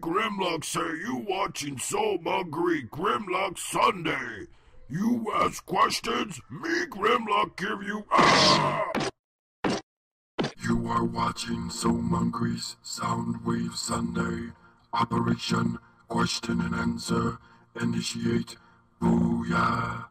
Grimlock say you watching So Hungry Grimlock Sunday. You ask questions, me Grimlock give you You are watching So Hungry's Soundwave Sunday. Operation Question and Answer. Initiate. Booyah.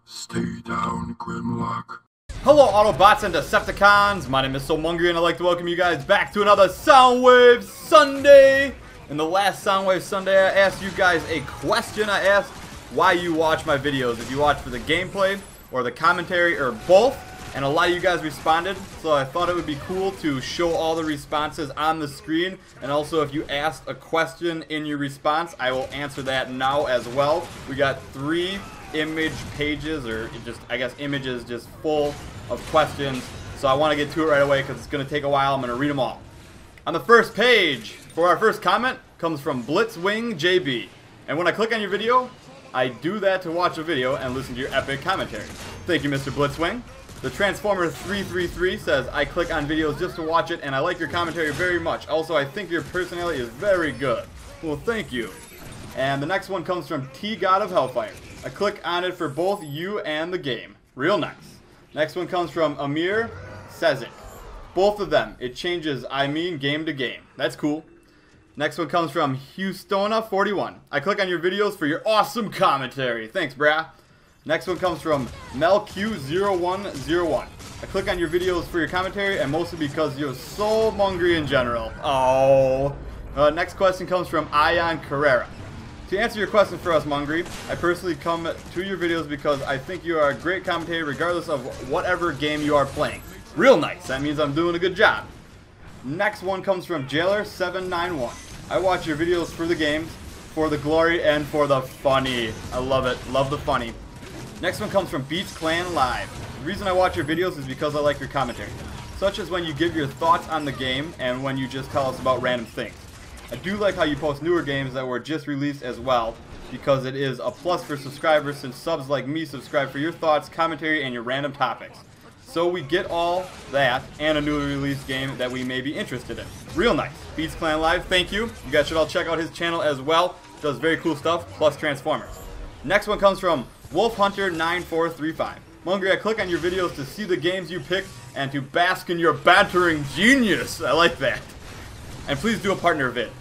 Stay down, Grimlock. Hello Autobots and Decepticons, my name is So Hungry and I'd like to welcome you guys back to another Soundwave Sunday. In the last Soundwave Sunday I asked you guys a question. I asked why you watch my videos, if you watch for the gameplay or the commentary or both, and a lot of you guys responded, so I thought it would be cool to show all the responses on the screen. And also if you asked a question in your response, I will answer that now as well. We got 3 image pages, or just I guess images just full of questions, so I want to get to it right away because it's going to take a while. I'm going to read them all. On the first page for our first comment comes from Blitzwing JB, and when I click on your video I do that to watch a video and listen to your epic commentary. Thank you, Mr. Blitzwing. The Transformer 333 says, I click on videos just to watch it and I like your commentary very much. Also, I think your personality is very good. Well, thank you. And the next one comes from T God of Hellfire. I click on it for both you and the game. Real nice. Next one comes from Amir Sezik. Both of them. It changes, I mean, game to game. That's cool. Next one comes from Houstona41. I click on your videos for your awesome commentary. Thanks, brah. Next one comes from MelQ0101. I click on your videos for your commentary and mostly because you're so hungry in general. Oh. Next question comes from Ion Carrera. To answer your question for us, Mungry, I personally come to your videos because I think you are a great commentator regardless of whatever game you are playing. Real nice. That means I'm doing a good job. Next one comes from Jailer791. I watch your videos for the games, for the glory, and for the funny. I love it. Love the funny. Next one comes from Beats Clan Live. The reason I watch your videos is because I like your commentary, such as when you give your thoughts on the game and when you just tell us about random things. I do like how you post newer games that were just released as well, because it is a plus for subscribers since subs like me subscribe for your thoughts, commentary, and your random topics. So we get all that and a newly released game that we may be interested in. Real nice. Beats Clan Live, thank you. You guys should all check out his channel as well. Does very cool stuff, plus Transformers. Next one comes from WolfHunter9435. Mungry, I click on your videos to see the games you pick and to bask in your bantering genius. I like that. And please do a partner vid.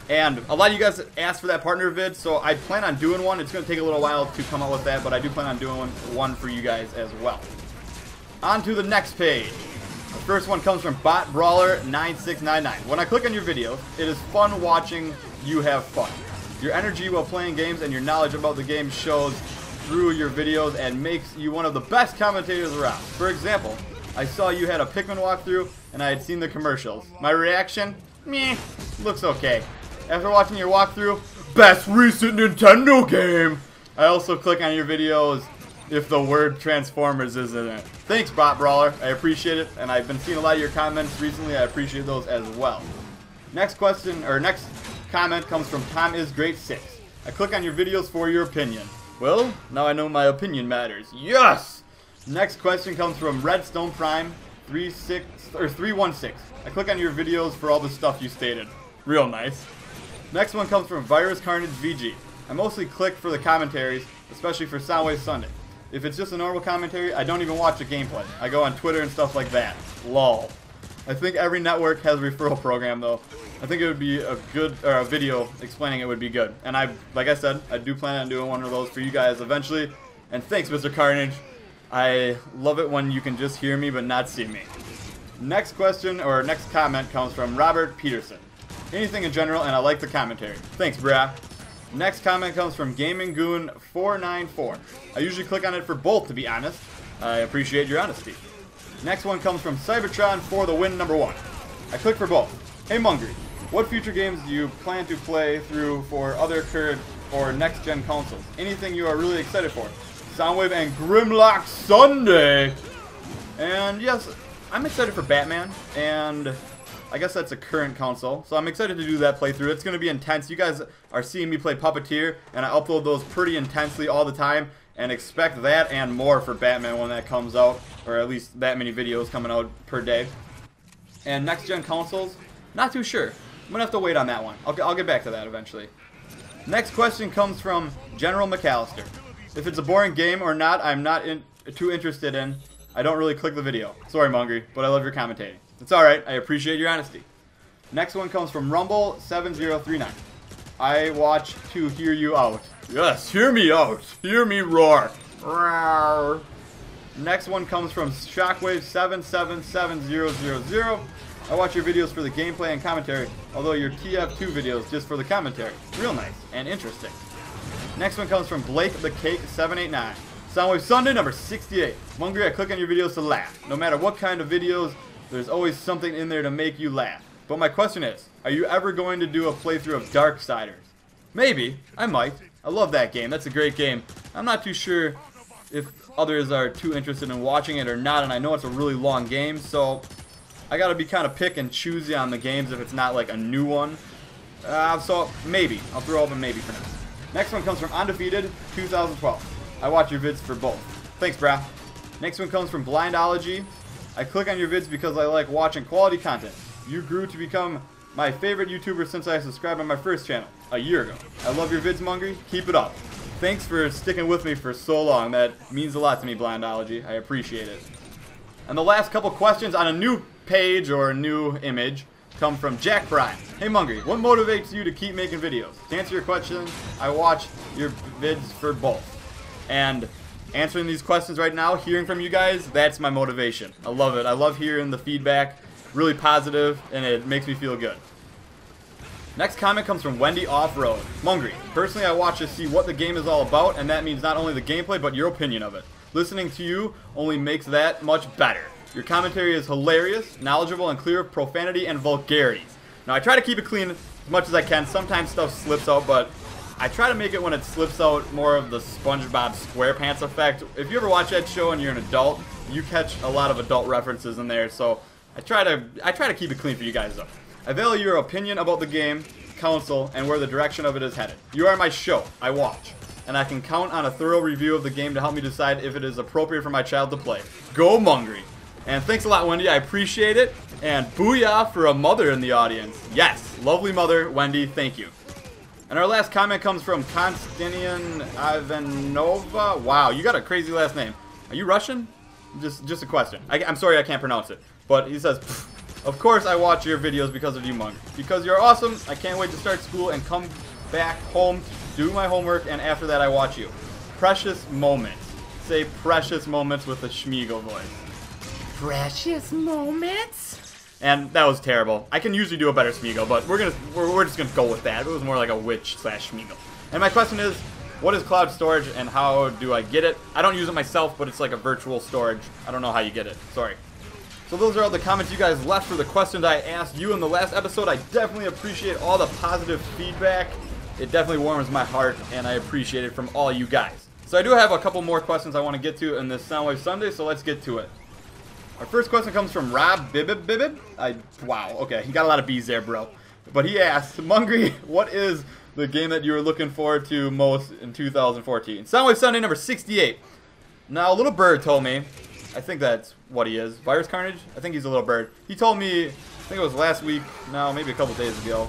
And a lot of you guys asked for that partner vid, so I plan on doing one. It's going to take a little while to come up with that, but I do plan on doing one for you guys as well. On to the next page. The first one comes from BotBrawler9699. When I click on your videos, it is fun watching you have fun. Your energy while playing games and your knowledge about the game shows through your videos and makes you one of the best commentators around. For example, I saw you had a Pikmin walkthrough and I had seen the commercials. My reaction? Meh, looks okay. After watching your walkthrough, best recent Nintendo game! I also click on your videos if the word Transformers is in it. Thanks, Bot Brawler. I appreciate it, and I've been seeing a lot of your comments recently. I appreciate those as well. Next question, or next comment comes from TomIsGreat6. I click on your videos for your opinion. Well, now I know my opinion matters. Yes! Next question comes from Redstone Prime 316. I click on your videos for all the stuff you stated. Real nice. Next one comes from Virus Carnage VG. I mostly click for the commentaries, especially for Soundwave Sunday. If it's just a normal commentary, I don't even watch the gameplay. I go on Twitter and stuff like that. Lol. I think every network has a referral program though. I think it would be a good, or a video explaining it would be good. And like I said, I do plan on doing one of those for you guys eventually. And thanks, Mr. Carnage. I love it when you can just hear me but not see me. Next question, or next comment comes from Robert Peterson. Anything in general, and I like the commentary. Thanks, brah. Next comment comes from GamingGoon494. I usually click on it for both, to be honest. I appreciate your honesty. Next one comes from Cybertron for the win #1. I click for both. Hey Mungry, what future games do you plan to play through for other current or next-gen consoles? Anything you are really excited for? Soundwave and Grimlock Sunday! And yes, I'm excited for Batman, and I guess that's a current console, so I'm excited to do that playthrough. It's going to be intense. You guys are seeing me play Puppeteer, and I upload those pretty intensely all the time, and expect that and more for Batman when that comes out, or at least that many videos coming out per day. And next-gen consoles, not too sure. I'm gonna have to wait on that one. I'll get back to that eventually. Next question comes from General McAllister. If it's a boring game or not, I'm not too interested in. I don't really click the video. Sorry, Mungry, but I love your commentating. It's alright. I appreciate your honesty. Next one comes from Rumble7039. I watch to hear you out. Yes, hear me out. Hear me roar. Roar. Next one comes from Shockwave777000. I watch your videos for the gameplay and commentary, although your TF2 videos just for the commentary. Real nice and interesting. Next one comes from Blake the Cake 789. Soundwave Sunday number 68. Mungry, I click on your videos to laugh. No matter what kind of videos, there's always something in there to make you laugh. But my question is, are you ever going to do a playthrough of Darksiders? Maybe. I might. I love that game. That's a great game. I'm not too sure if others are too interested in watching it or not, and I know it's a really long game, so I gotta be kind of pick and choosy on the games if it's not like a new one. So maybe. I'll throw up a maybe for now. Next one comes from Undefeated 2012. I watch your vids for both. Thanks, brah. Next one comes from Blindology. I click on your vids because I like watching quality content. You grew to become my favorite YouTuber since I subscribed on my first channel a year ago. I love your vids, Mungry. Keep it up. Thanks for sticking with me for so long. That means a lot to me, Blindology. I appreciate it. And the last couple questions on a new page or a new image come from Jack Prime. Hey Mungry, what motivates you to keep making videos? To answer your question, I watch your vids for both. And answering these questions right now, hearing from you guys, that's my motivation. I love it. I love hearing the feedback. Really positive, and it makes me feel good. Next comment comes from Wendy Offroad. Mungry, personally I watch to see what the game is all about, and that means not only the gameplay, but your opinion of it. Listening to you only makes that much better. Your commentary is hilarious, knowledgeable, and clear of profanity and vulgarities. Now I try to keep it clean as much as I can. Sometimes stuff slips out, but I try to make it when it slips out more of the SpongeBob SquarePants effect. If you ever watch that show and you're an adult, you catch a lot of adult references in there, so I try to keep it clean for you guys though. I value your opinion about the game, console, and where the direction of it is headed. You are my show. I watch. And I can count on a thorough review of the game to help me decide if it is appropriate for my child to play. Go Mungry! And thanks a lot, Wendy. I appreciate it. And booyah for a mother in the audience. Yes, lovely mother, Wendy. Thank you. And our last comment comes from Konstantin Ivanova. Wow, you got a crazy last name. Are you Russian? Just a question. I'm sorry I can't pronounce it. But he says, of course I watch your videos because of you, Mung. Because you're awesome. I can't wait to start school and come back home, do my homework, and after that I watch you. Precious moments. Say precious moments with a Schmiegel voice. Precious moments? And that was terrible. I can usually do a better Schmiegel, but we're just gonna go with that. It was more like a witch / Schmiegel. And my question is, what is cloud storage and how do I get it? I don't use it myself, but it's like a virtual storage. I don't know how you get it. Sorry. So those are all the comments you guys left for the questions I asked you in the last episode. I definitely appreciate all the positive feedback. It definitely warms my heart, and I appreciate it from all you guys. So I do have a couple more questions I want to get to in this Soundwave Sunday, so let's get to it. Our first question comes from Rob Bibib. Wow, okay, he got a lot of B's there, bro. But he asked, Mungry, what is the game that you were looking forward to most in 2014? Soundwave Sunday number 68. Now, a little bird told me, I think that's what he is. Virus Carnage? I think he's a little bird. He told me, I think it was last week, no, maybe a couple days ago.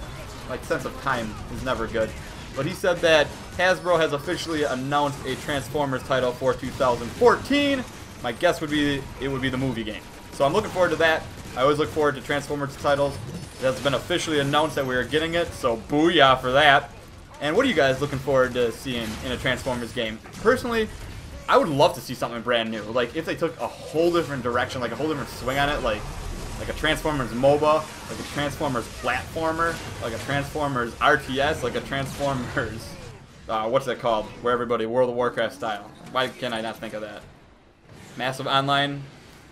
Like, sense of time is never good. But he said that Hasbro has officially announced a Transformers title for 2014. My guess would be it would be the movie game. So I'm looking forward to that. I always look forward to Transformers titles. It has been officially announced that we are getting it, so booyah for that. And what are you guys looking forward to seeing in a Transformers game? Personally, I would love to see something brand new. Like, if they took a whole different direction, like a whole different swing on it, like a Transformers MOBA, like a Transformers platformer, like a Transformers RTS, like a Transformers, what's that called? Where everybody, World of Warcraft style. Why can I not think of that? Massive online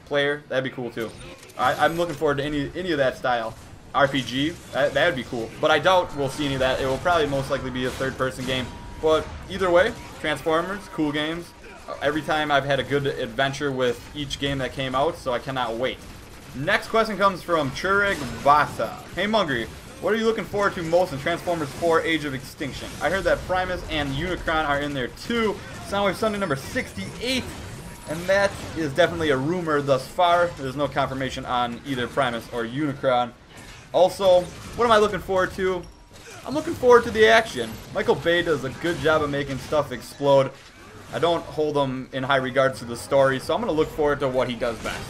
player, that'd be cool too. I'm looking forward to any of that style. RPG, that would be cool. But I doubt we'll see any of that. It will probably most likely be a third-person game. But either way, Transformers, cool games. Every time I've had a good adventure with each game that came out, so I cannot wait. Next question comes from Churig Vasa. Hey Mungry, what are you looking forward to most in Transformers 4 Age of Extinction? I heard that Primus and Unicron are in there too. Soundwave Sunday number 68. And that is definitely a rumor thus far. There's no confirmation on either Primus or Unicron. Also, what am I looking forward to? I'm looking forward to the action. Michael Bay does a good job of making stuff explode. I don't hold him in high regards to the story, so I'm going to look forward to what he does best.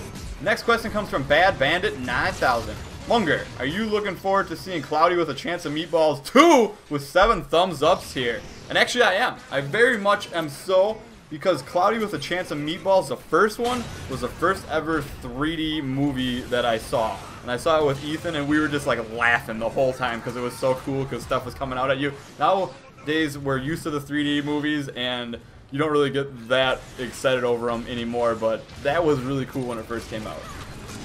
Next question comes from Bad Bandit 9000. Munger, are you looking forward to seeing Cloudy with a Chance of Meatballs 2 with 7 thumbs ups here? And actually I am. I very much am so, because Cloudy with a Chance of Meatballs, the first one, was the first ever 3D movie that I saw. And I saw it with Ethan, and we were just like laughing the whole time because it was so cool because stuff was coming out at you. Nowadays, we're used to the 3D movies, and you don't really get that excited over them anymore, but that was really cool when it first came out.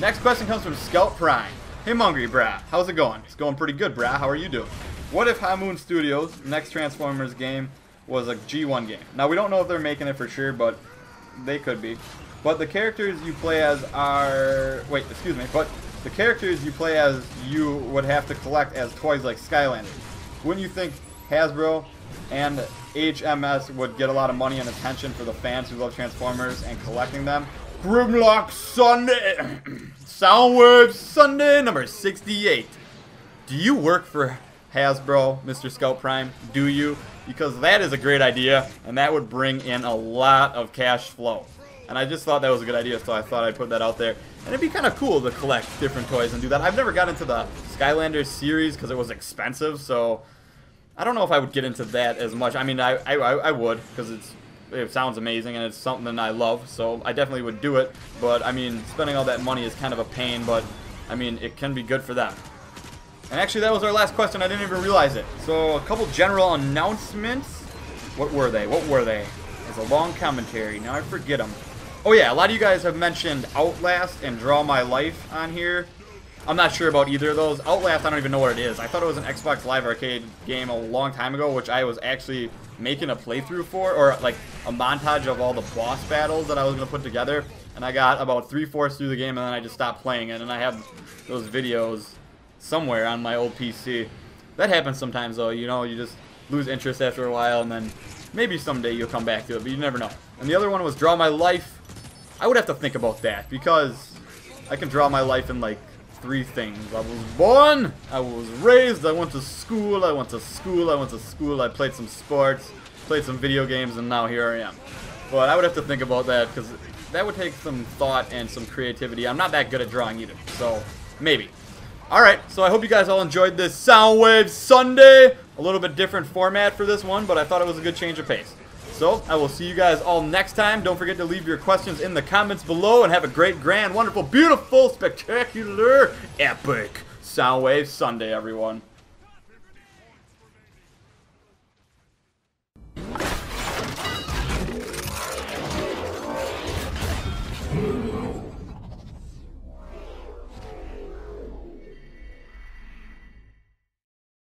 Next question comes from Scout Prime. Hey Mungry, brah, how's it going? It's going pretty good, brah. How are you doing? What if High Moon Studios' next Transformers game was a G1 game? Now, we don't know if they're making it for sure, but they could be. But the characters you play as are... Wait, excuse me. But the characters you play as you would have to collect as toys like Skylanders. Wouldn't you think Hasbro and HMS would get a lot of money and attention for the fans who love Transformers and collecting them? Grimlock Sunday! Soundwave Sunday number 68. Do you work for Hasbro, Mr. Scout Prime? Do you? Because that is a great idea, and that would bring in a lot of cash flow. And I just thought that was a good idea, so I thought I'd put that out there. And it'd be kind of cool to collect different toys and do that. I've never got into the Skylanders series because it was expensive, so I don't know if I would get into that as much. I mean, I would, because it sounds amazing and it's something I love, so I definitely would do it. But I mean, spending all that money is kind of a pain, but I mean, it can be good for them. And actually, that was our last question. I didn't even realize it. So a couple general announcements. What were they? It's a long commentary. Now I forget them. Oh yeah, a lot of you guys have mentioned Outlast and Draw My Life on here. I'm not sure about either of those. Outlast, I don't even know what it is. I thought it was an Xbox Live Arcade game a long time ago, which I was actually making a playthrough for, or like a montage of all the boss battles that I was going to put together. And I got about 3/4 through the game, and then I just stopped playing it. And I have those videos somewhere on my old PC. That happens sometimes, though. You know, you just lose interest after a while, and then maybe someday you'll come back to it, but you never know. And the other one was Draw My Life. I would have to think about that, because I can draw my life in like 3 things. I was born, I was raised, I went to school, I played some sports, played some video games, and now here I am. But I would have to think about that, because that would take some thought and some creativity. I'm not that good at drawing either, so maybe. Alright, so I hope you guys all enjoyed this Soundwave Sunday. A little bit different format for this one, but I thought it was a good change of pace. So, I will see you guys all next time. Don't forget to leave your questions in the comments below, and have a great, grand, wonderful, beautiful, spectacular, epic Soundwave Sunday, everyone.